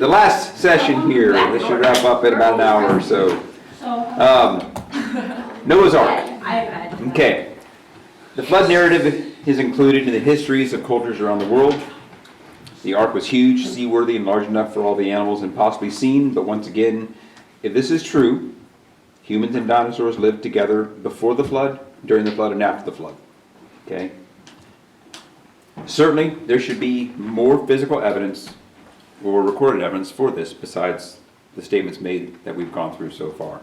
the last session here. This should wrap up in about an hour or so. Noah's Ark. Okay. The flood narrative is included in the histories of cultures around the world. The ark was huge, seaworthy, and large enough for all the animals and possibly seen. But once again, if this is true, humans and dinosaurs lived together before the flood, during the flood, and after the flood. Okay? Certainly, there should be more physical evidence or recorded evidence for this besides the statements made that we've gone through so far.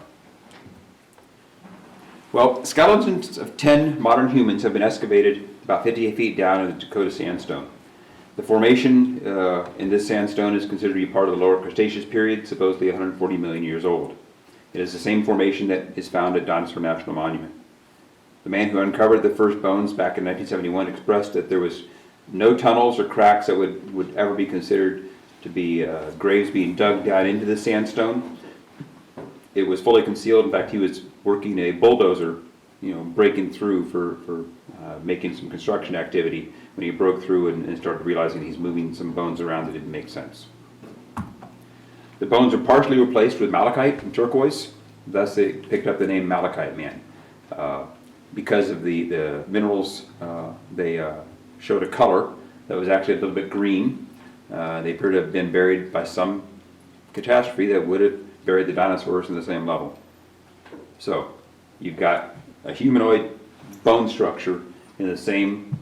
Well, skeletons of 10 modern humans have been excavated about 58 feet down in the Dakota sandstone. The formation in this sandstone is considered to be part of the lower Cretaceous period, supposedly 140 million years old. It is the same formation that is found at Dinosaur National Monument. The man who uncovered the first bones back in 1971 expressed that there was no tunnels or cracks that would ever be considered to be graves being dug down into the sandstone. It was fully concealed. In fact, he was working a bulldozer, breaking through for making some construction activity when he broke through and started realizing he's moving some bones around that didn't make sense. The bones are partially replaced with malachite and turquoise, thus they picked up the name Malachite Man. Because of the minerals, they showed a color that was actually a little bit green. They appear to have been buried by some catastrophe that would have buried the dinosaurs in the same level. So you've got a humanoid bone structure in the same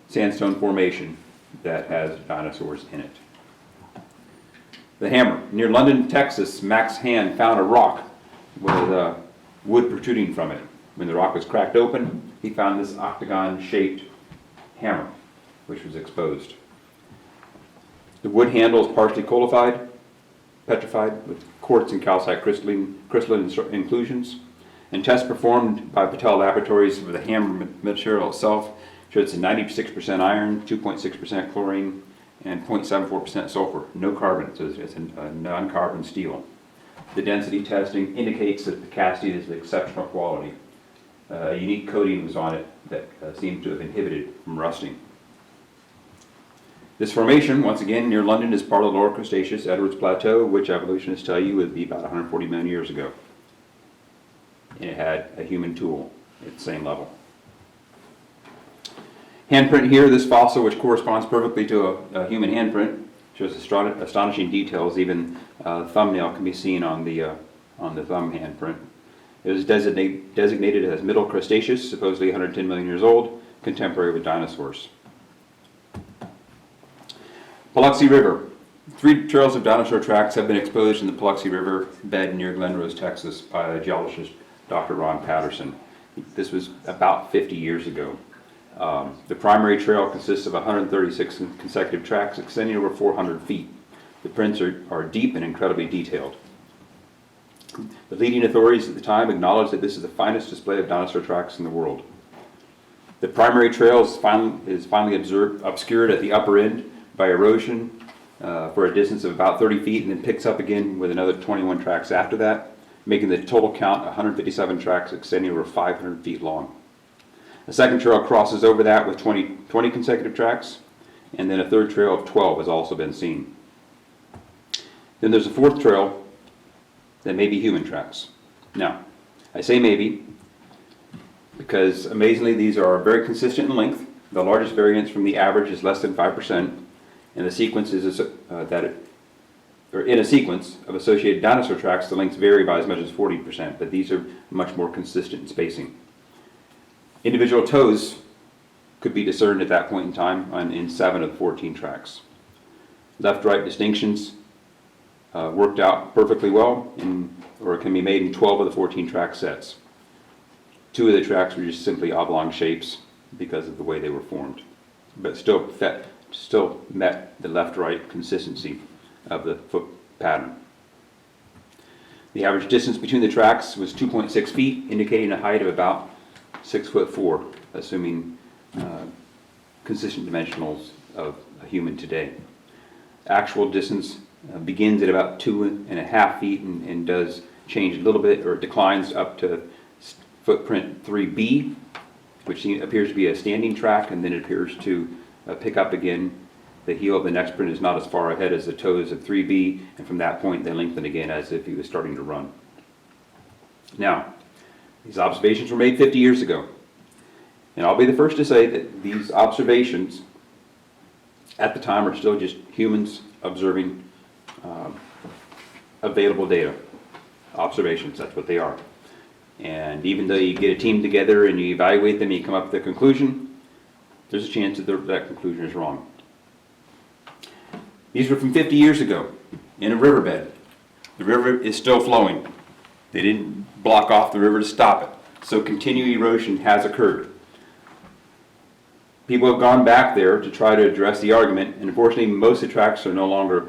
sandstone formation that has dinosaurs in it. The hammer. Near London, Texas, Max Hand found a rock with wood protruding from it. When the rock was cracked open, he found this octagon-shaped hammer, which was exposed. The wood handle is partially petrified with quartz and calcite crystalline inclusions. And tests performed by Patel Laboratories for the hammer material itself showed it's a 96% iron, 2.6% chlorine, and 0.74% sulfur. No carbon, so it's a non-carbon steel. The density testing indicates that the casting is of exceptional quality. A unique coating was on it that seemed to have inhibited from rusting. This formation, once again, near London, is part of the lower Cretaceous Edwards Plateau, which evolutionists tell you would be about 140 million years ago. And it had a human tool at the same level. Handprint here, this fossil, which corresponds perfectly to a human handprint, shows astonishing details. Even the thumbnail can be seen on the thumb handprint. It was designated as Middle Cretaceous, supposedly 110 million years old, contemporary with dinosaurs. Paluxy River. 3 trails of dinosaur tracks have been exposed in the Paluxy River bed near Glen Rose, Texas, by geologist Dr. Ron Patterson. This was about 50 years ago. The primary trail consists of 136 consecutive tracks extending over 400 feet. The prints are deep and incredibly detailed. The leading authorities at the time acknowledged that this is the finest display of dinosaur tracks in the world. The primary trail is finally obscured at the upper end by erosion for a distance of about 30 feet and then picks up again with another 21 tracks after that, making the total count 157 tracks extending over 500 feet long. A second trail crosses over that with 20 consecutive tracks, and then a third trail of 12 has also been seen. Then there's a fourth trail that may be human tracks. Now, I say maybe because amazingly these are very consistent in length. The largest variance from the average is less than 5%, and the sequence is in a sequence of associated dinosaur tracks, the lengths vary by as much as 40%, but these are much more consistent in spacing. Individual toes could be discerned at that point in time in 7 of the 14 tracks. Left-right distinctions worked out perfectly well, or can be made in 12 of the 14 track sets. 2 of the tracks were just simply oblong shapes because of the way they were formed, but still met the left-right consistency of the foot pattern. The average distance between the tracks was 2.6 feet, indicating a height of about 6'4", assuming consistent dimensionals of a human today. Actual distance begins at about 2.5 feet and does change a little bit, or it declines up to footprint 3B, which appears to be a standing track, and then it appears to pick up again The heel of the next print is not as far ahead as the toes of 3B, and from that point they lengthen again as if he was starting to run. Now, these observations were made 50 years ago. And I'll be the first to say that these observations at the time are still just humans observing available data. Observations, that's what they are. And even though you get a team together and you evaluate them and you come up with a conclusion, there's a chance that that conclusion is wrong. These were from 50 years ago in a riverbed. The river is still flowing. They didn't block off the river to stop it. So continued erosion has occurred. People have gone back there to try to address the argument, and unfortunately most of the tracks are no longer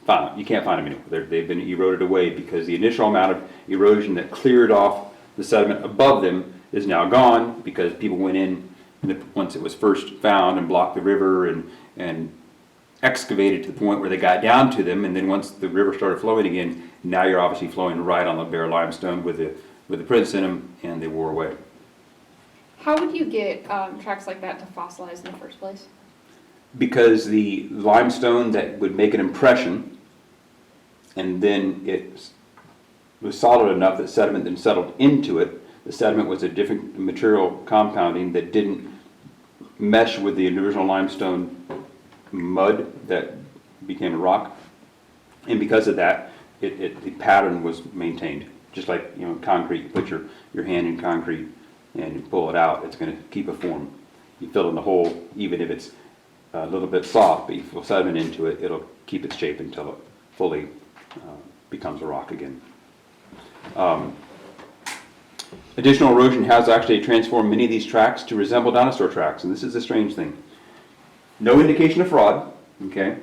found. You can't find them anymore. They've been eroded away because the initial amount of erosion that cleared off the sediment above them is now gone because people went in once it was first found and blocked the river and excavated to the point where they got down to them, and then once the river started flowing again, now you're obviously flowing right on the bare limestone with the prints in them, and they wore away. How would you get tracks like that to fossilize in the first place? Because the limestone that would make an impression, and then it was solid enough that sediment then settled into it. The sediment was a different material compounding that didn't mesh with the original limestone mud that became a rock, and because of that, the pattern was maintained. Just like concrete, you put your hand in concrete and you pull it out, it's going to keep a form. You fill in the hole, even if it's a little bit soft, but you fill sediment into it, it'll keep its shape until it fully becomes a rock again. Additional erosion has actually transformed many of these tracks to resemble dinosaur tracks, and this is a strange thing. No indication of fraud, okay?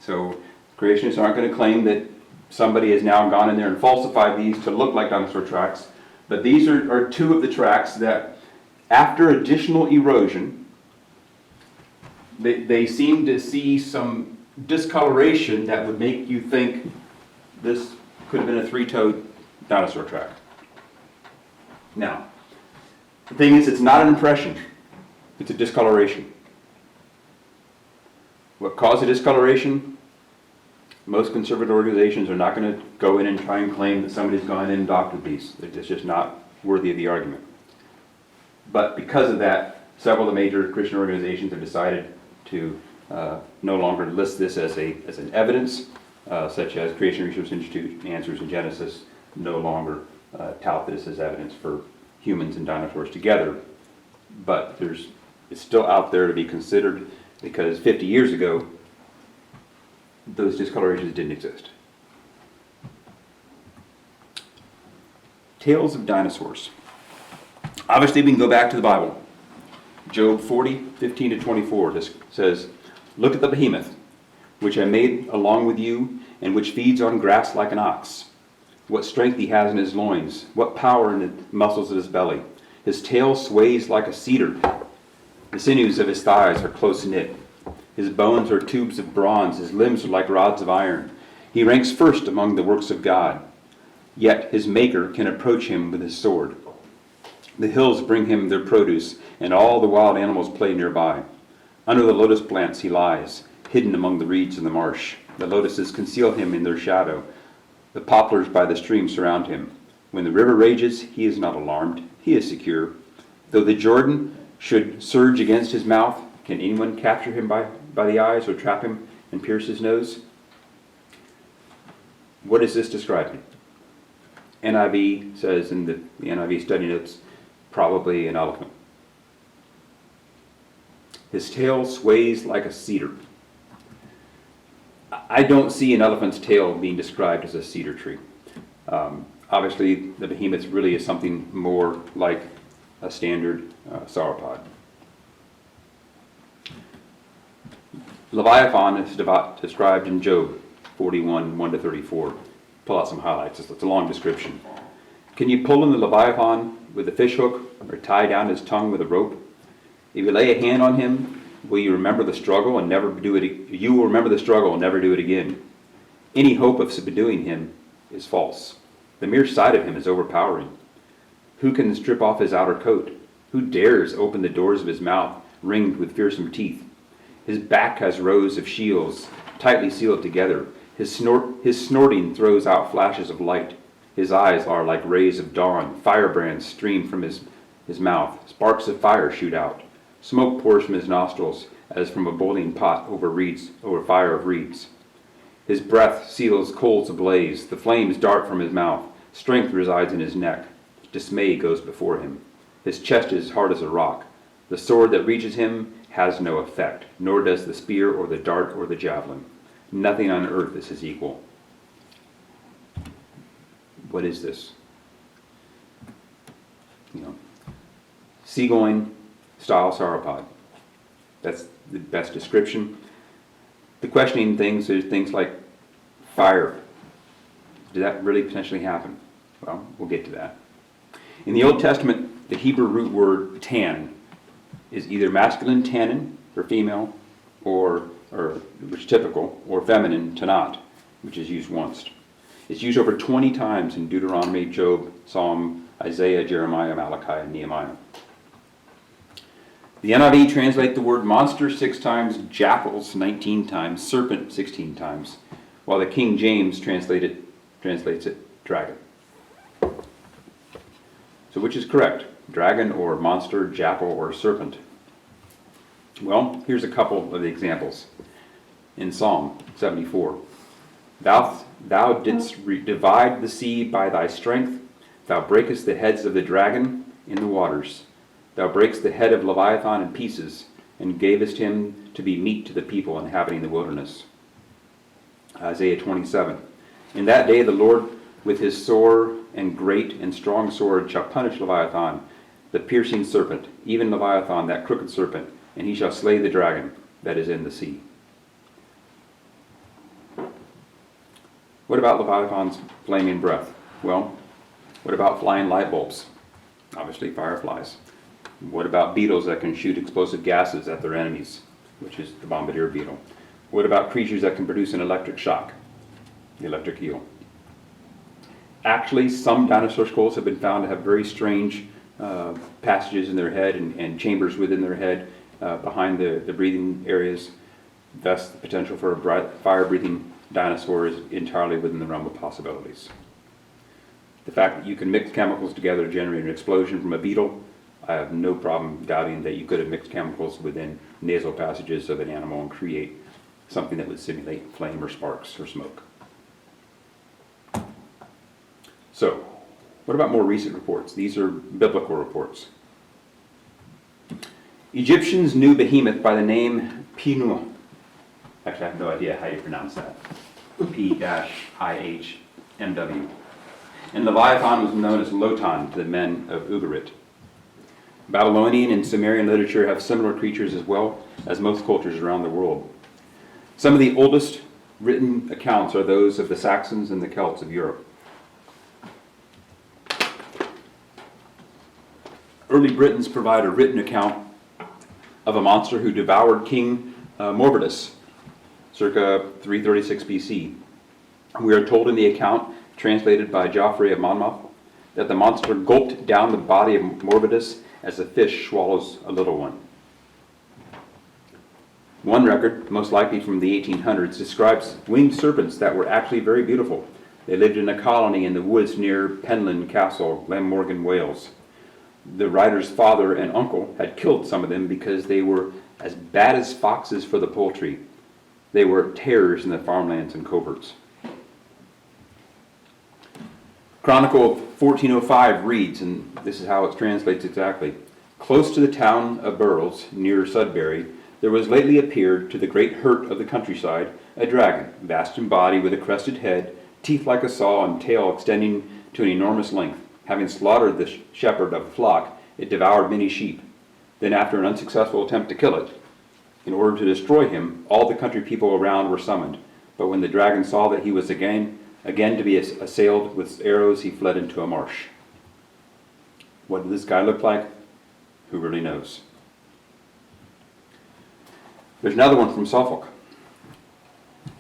So creationists aren't going to claim that somebody has now gone in there and falsified these to look like dinosaur tracks, but these are two of the tracks that, after additional erosion, they seem to see some discoloration that would make you think this could have been a three-toed dinosaur track. Now, the thing is, it's not an impression, it's a discoloration. What caused the discoloration? Most conservative organizations are not going to go in and try and claim that somebody's gone in and doctored these. It's just not worthy of the argument. But because of that, several of the major Christian organizations have decided to no longer list this as an evidence, such as Creation Research Institute, Answers in Genesis, no longer tout this as evidence for humans and dinosaurs together. But it's still out there to be considered, because 50 years ago, those discolorations didn't exist. Tales of dinosaurs. Obviously, we can go back to the Bible. Job 40:15-24 just says, "Look at the behemoth, which I made along with you, and which feeds on grass like an ox. What strength he has in his loins, what power in the muscles of his belly. His tail sways like a cedar. The sinews of his thighs are close knit. His bones are tubes of bronze, his limbs are like rods of iron. He ranks first among the works of God. Yet his maker can approach him with his sword. The hills bring him their produce, and all the wild animals play nearby. Under the lotus plants he lies, hidden among the reeds in the marsh. The lotuses conceal him in their shadow. The poplars by the stream surround him. When the river rages, he is not alarmed. He is secure. Though the Jordan should surge against his mouth, can anyone capture him by the eyes or trap him and pierce his nose?" What is this describing? NIV says in the NIV study notes, probably an elephant. His tail sways like a cedar. I don't see an elephant's tail being described as a cedar tree. Obviously, the behemoth really is something more like a standard sauropod. Leviathan is described in Job 41:1-34. Pull out some highlights. It's a long description. Can you pull in the Leviathan with a fish hook, or tie down his tongue with a rope? If you lay a hand on him, will you remember the struggle and never do it? You will remember the struggle and never do it again. Any hope of subduing him is false. The mere sight of him is overpowering. Who can strip off his outer coat? Who dares open the doors of his mouth, ringed with fearsome teeth? His back has rows of shields, tightly sealed together. His snorting throws out flashes of light. His eyes are like rays of dawn. Firebrands stream from his mouth. Sparks of fire shoot out. Smoke pours from his nostrils as from a boiling pot over fire of reeds. His breath seals coals ablaze. The flames dart from his mouth. Strength resides in his neck. Dismay goes before him. His chest is hard as a rock. The sword that reaches him has no effect, nor does the spear or the dart or the javelin. Nothing on earth is his equal. What is this? Seagoing style sauropod. That's the best description. The questioning things is things like fire. Did that really potentially happen? Well, we'll get to that. In the Old Testament, the Hebrew root word tan is either masculine tannin for female, or which is typical, or feminine tanat, which is used once. It's used over 20 times in Deuteronomy, Job, Psalm, Isaiah, Jeremiah, Malachi, and Nehemiah. The NIV translates the word monster 6 times, jackals 19 times, serpent 16 times, while the King James translates it dragon. So which is correct? Dragon or monster, jackal or serpent? Well, here's a couple of the examples. In Psalm 74, Thou didst divide the sea by thy strength. Thou breakest the heads of the dragon in the waters. Thou breakest the head of Leviathan in pieces, and gavest him to be meat to the people inhabiting the wilderness. Isaiah 27. In that day the Lord with his sore and great and strong sword shall punish Leviathan, the piercing serpent, even Leviathan, that crooked serpent, and he shall slay the dragon that is in the sea. What about Leviathan's flaming breath? Well, what about flying light bulbs? Obviously fireflies. What about beetles that can shoot explosive gases at their enemies, which is the bombardier beetle? What about creatures that can produce an electric shock? The electric eel. Actually, some dinosaur skulls have been found to have very strange passages in their head and chambers within their head behind the breathing areas. Thus, the potential for a fire-breathing dinosaur is entirely within the realm of possibilities. The fact that you can mix chemicals together to generate an explosion from a beetle, I have no problem doubting that you could have mixed chemicals within nasal passages of an animal and create something that would simulate flame or sparks or smoke. So, what about more recent reports? These are biblical reports. Egyptians knew behemoth by the name Pinu. Actually, I have no idea how you pronounce that. P-IHMW. And Leviathan was known as Lotan to the men of Ugarit. Babylonian and Sumerian literature have similar creatures as well as most cultures around the world. Some of the oldest written accounts are those of the Saxons and the Celts of Europe. Early Britons provide a written account of a monster who devoured King Morbidus, circa 336 BC. We are told in the account, translated by Geoffrey of Monmouth, that the monster gulped down the body of Morbidus as a fish swallows a little one. One record, most likely from the 1800s, describes winged serpents that were actually very beautiful. They lived in a colony in the woods near Penlyn Castle, Glamorgan, Wales. The writer's father and uncle had killed some of them because they were as bad as foxes for the poultry. They were terrors in the farmlands and coverts. Chronicle of 1405 reads, and this is how it translates exactly. Close to the town of Burles, near Sudbury, there was lately appeared, to the great hurt of the countryside, a dragon, vast in body, with a crested head, teeth like a saw, and tail extending to an enormous length. Having slaughtered the shepherd of a flock, it devoured many sheep. Then, after an unsuccessful attempt to kill it, in order to destroy him, all the country people around were summoned. But when the dragon saw that he was again to be assailed with arrows, he fled into a marsh. What did this guy look like? Who really knows? There's another one from Suffolk.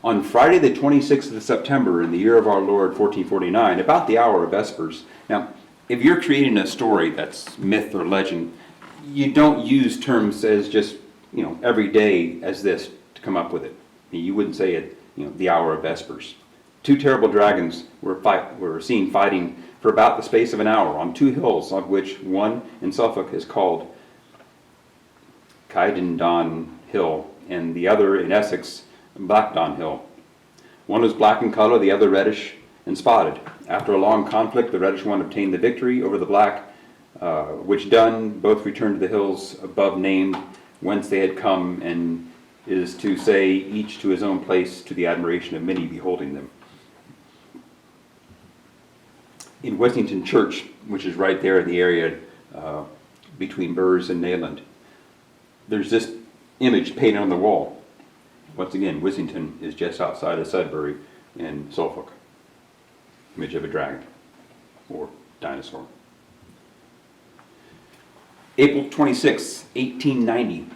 On Friday the 26th of September in the year of our Lord 1449, about the hour of Vespers. Now, if you're creating a story that's myth or legend, you don't use terms as just every day as this to come up with it. You wouldn't say it, the hour of vespers. Two terrible dragons were seen fighting for about the space of an hour on two hills, of which one in Suffolk is called Caedendon Hill, and the other in Essex, Blackdon Hill. One was black in color, the other reddish and spotted. After a long conflict, the reddish one obtained the victory over the black, which done, both returned to the hills above named, whence they had come, and is to say, each to his own place, to the admiration of many beholding them. In Westington Church, which is right there in the area between Burrs and Nayland, there's this image painted on the wall. Once again, Wissington is just outside of Sudbury in Suffolk. Image of a dragon or dinosaur. April 26, 1890,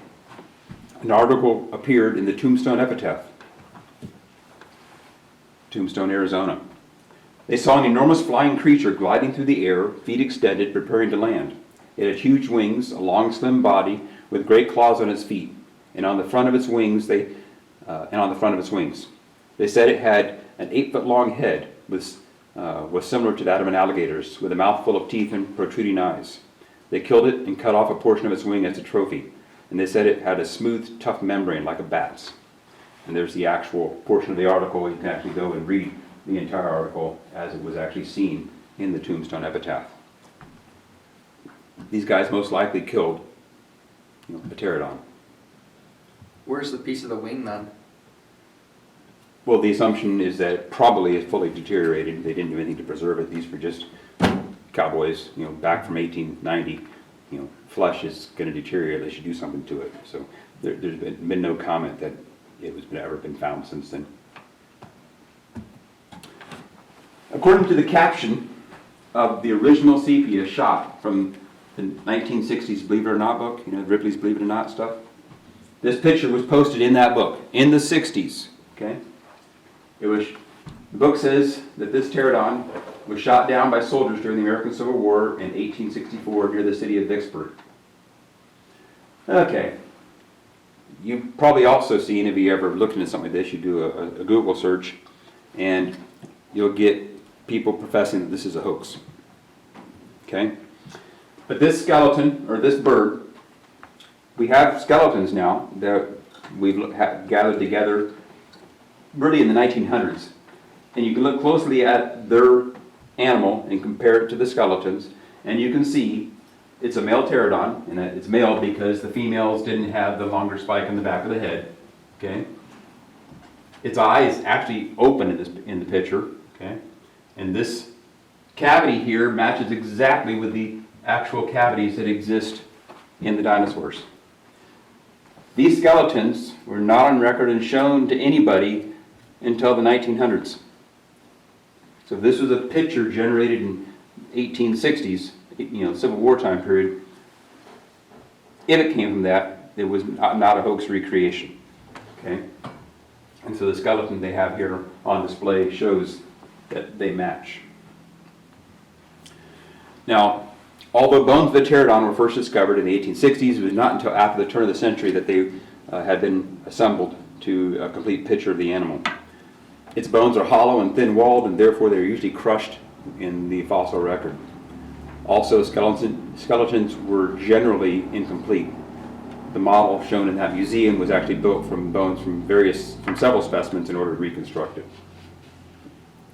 an article appeared in the Tombstone Epitaph, Tombstone, Arizona. They saw an enormous flying creature gliding through the air, feet extended, preparing to land. It had huge wings, a long, slim body with great claws on its feet, and on the front of its wings. They said it had an 8-foot-long head, was similar to that of an alligator's, with a mouth full of teeth and protruding eyes. They killed it and cut off a portion of its wing as a trophy, and they said it had a smooth, tough membrane like a bat's. And there's the actual portion of the article. You can actually go and read the entire article as it was actually seen in the Tombstone Epitaph. These guys most likely killed a pterodon. Where's the piece of the wing then? Well, the assumption is that it probably is fully deteriorated. They didn't do anything to preserve it. These were just cowboys, back from 1890. Flesh is going to deteriorate unless you do something to it. So there's been no comment that it was ever been found since then. According to the caption of the original sepia shot from the 1960s Believe It or Not book, Ripley's Believe It or Not stuff, this picture was posted in that book in the 60s. Okay, the book says that this pterodon was shot down by soldiers during the American Civil War in 1864 near the city of Vicksburg. Okay, you've probably also seen, if you ever looked into something like this, you do a Google search, and you'll get people professing that this is a hoax. Okay, but this skeleton, or this bird, we have skeletons now that we've gathered together really in the 1900s. And you can look closely at their animal and compare it to the skeletons, and you can see it's a male pterodon, and it's male because the females didn't have the longer spike in the back of the head. Okay, its eye is actually open in the picture. Okay, and this cavity here matches exactly with the actual cavities that exist in the dinosaurs. These skeletons were not on record and shown to anybody until the 1900s. So this was a picture generated in 1860s, Civil War time period. If it came from that, it was not a hoax recreation. Okay? And so the skeleton they have here on display shows that they match. Now, although bones of the pterodon were first discovered in the 1860s, it was not until after the turn of the century that they had been assembled to a complete picture of the animal. Its bones are hollow and thin-walled, and therefore they're usually crushed in the fossil record. Also, skeletons were generally incomplete. The model shown in that museum was actually built from bones from several specimens in order to reconstruct it,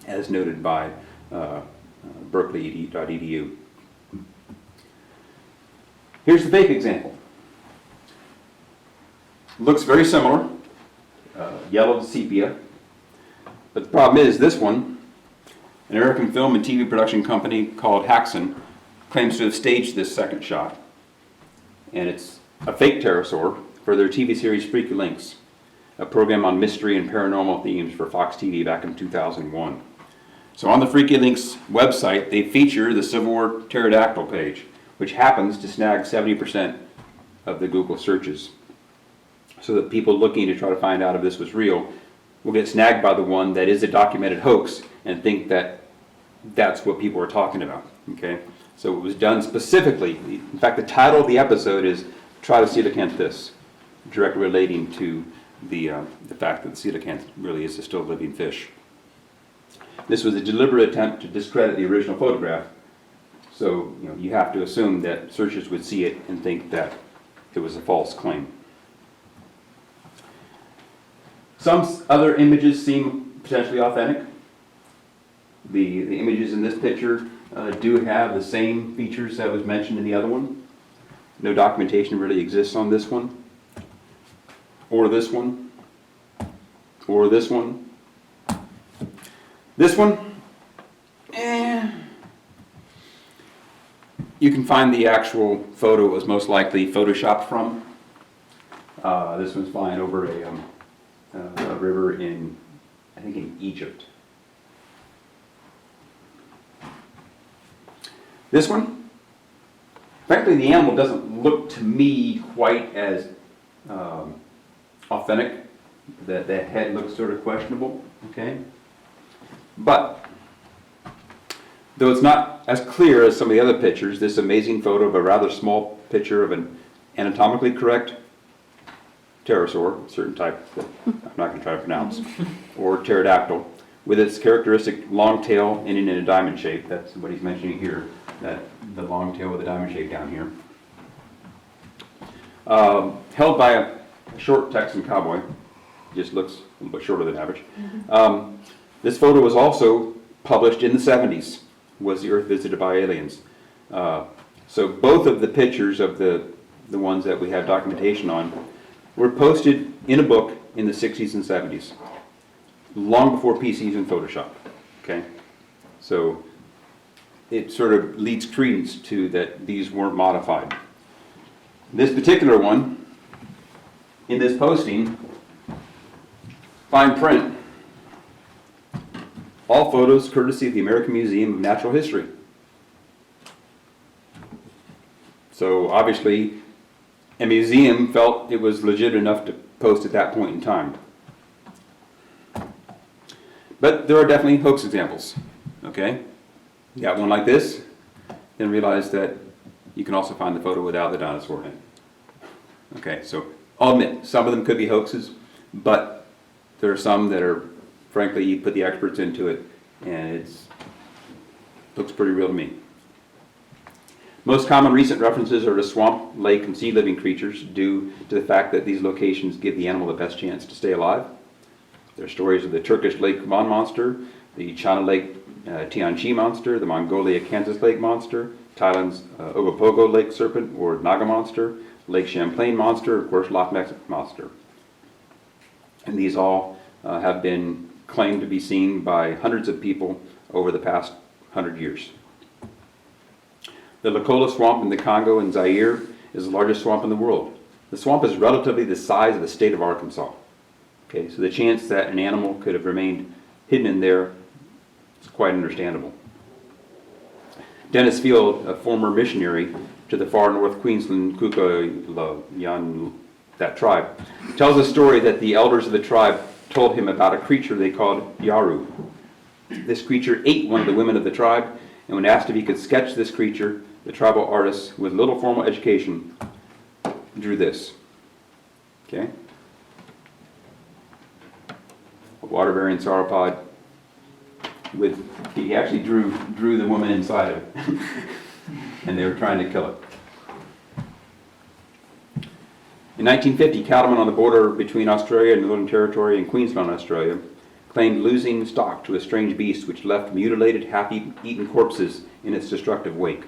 as noted by berkeley.edu. Here's the fake example. Looks very similar, yellowed sepia. But the problem is this one, an American film and TV production company called Haxon, claims to have staged this second shot. And it's a fake pterosaur for their TV series Freaky Links, a program on mystery and paranormal themes for Fox TV back in 2001. So on the Freaky Links website, they feature the Civil War pterodactyl page, which happens to snag 70% of the Google searches. So that people looking to try to find out if this was real will get snagged by the one that is a documented hoax and think that that's what people are talking about. Okay? So it was done specifically. In fact, the title of the episode is Try to Coelacanth This. directly relating to the fact that the coelacanth really is a still living fish. This was a deliberate attempt to discredit the original photograph. So, you have to assume that searchers would see it and think that it was a false claim. Some other images seem potentially authentic. The images in this picture do have the same features that was mentioned in the other one. No documentation really exists on this one, or this one, or this one. This one, you can find the actual photo it was most likely photoshopped from. This one's flying over a river in, I think, in Egypt. This one, frankly, the animal doesn't look to me quite as authentic. The head looks sort of questionable, okay? But, though it's not as clear as some of the other pictures, this amazing photo of a rather small picture of an anatomically correct pterosaur, a certain type that I'm not going to try to pronounce, or pterodactyl, with its characteristic long tail ending in a diamond shape. That's what he's mentioning here, that the long tail with a diamond shape down here. Held by a short Texan cowboy, just looks a little bit shorter than average. This photo was also published in the 70s, was the Earth visited by aliens. So both of the pictures of the ones that we have documentation on were posted in a book in the 60s and 70s, long before PCs and Photoshop, okay? So it sort of leads credence to that these weren't modified. This particular one, in this posting, fine print, all photos courtesy of the American Museum of Natural History. So obviously, a museum felt it was legit enough to post at that point in time. But there are definitely hoax examples, okay? You got one like this, then realize that you can also find the photo without the dinosaur in it. Okay, so I'll admit, some of them could be hoaxes, but there are some that are, frankly, you put the experts into it, and it looks pretty real to me. Most common recent references are to swamp, lake, and sea living creatures due to the fact that these locations give the animal the best chance to stay alive. There are stories of the Turkish Lake Van monster, the China Lake Tianchi monster, the Mongolia Kansas Lake monster, Thailand's Ogopogo Lake serpent or Naga monster, Lake Champlain monster, of course Loch Ness monster. And these all have been claimed to be seen by hundreds of people over the past 100 years. The Lukola swamp in the Congo and Zaire is the largest swamp in the world. The swamp is relatively the size of the state of Arkansas. Okay, so the chance that an animal could have remained hidden in there is quite understandable. Dennis Field, a former missionary to the far north Queensland Kuka-Yan, that tribe, tells a story that the elders of the tribe told him about a creature they called Yaru. This creature ate one of the women of the tribe, and when asked if he could sketch this creature, the tribal artist, with little formal education, drew this. Okay? A water-bearing sauropod with, he actually drew the woman inside of it. And they were trying to kill it. In 1950, cattlemen on the border between Australia and the Northern Territory and Queensland, Australia, claimed losing stock to a strange beast which left mutilated, half-eaten corpses in its destructive wake.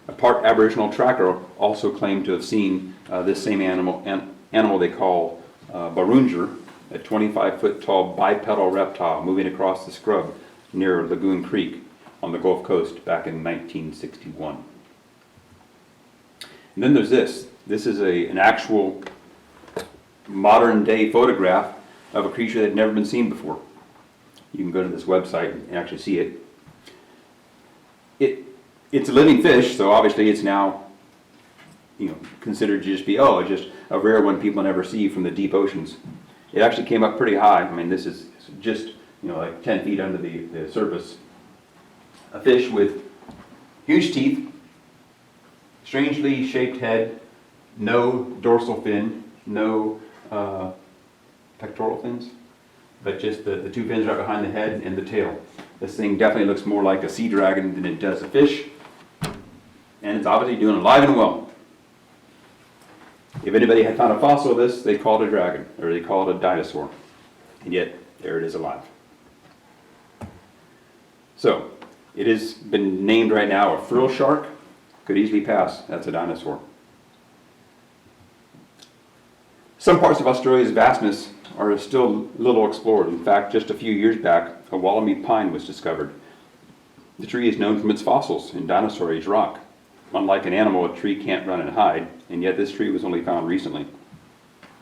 A part Aboriginal tracker also claimed to have seen this same animal they call Barunjer, a 25-foot tall bipedal reptile moving across the scrub near Lagoon Creek on the Gulf Coast back in 1961. And then there's this. This is an actual modern-day photograph of a creature that had never been seen before. You can go to this website and actually see it. It's a living fish, so obviously it's now, considered to just be, just a rare one people never see from the deep oceans. It actually came up pretty high. I mean, this is just, like 10 feet under the surface. A fish with huge teeth, strangely shaped head, No dorsal fin, no pectoral fins, but just the two fins right behind the head and the tail. This thing definitely looks more like a sea dragon than it does a fish, and it's obviously doing alive and well. If anybody had found a fossil of this, they call it a dragon, or they call it a dinosaur, and yet there it is alive. So, it has been named right now a frill shark. Could easily pass, that's a dinosaur. Some parts of Australia's vastness are still little explored. In fact, just a few years back, a wallaby pine was discovered. The tree is known from its fossils in dinosaur age rock. Unlike an animal, a tree can't run and hide, and yet this tree was only found recently.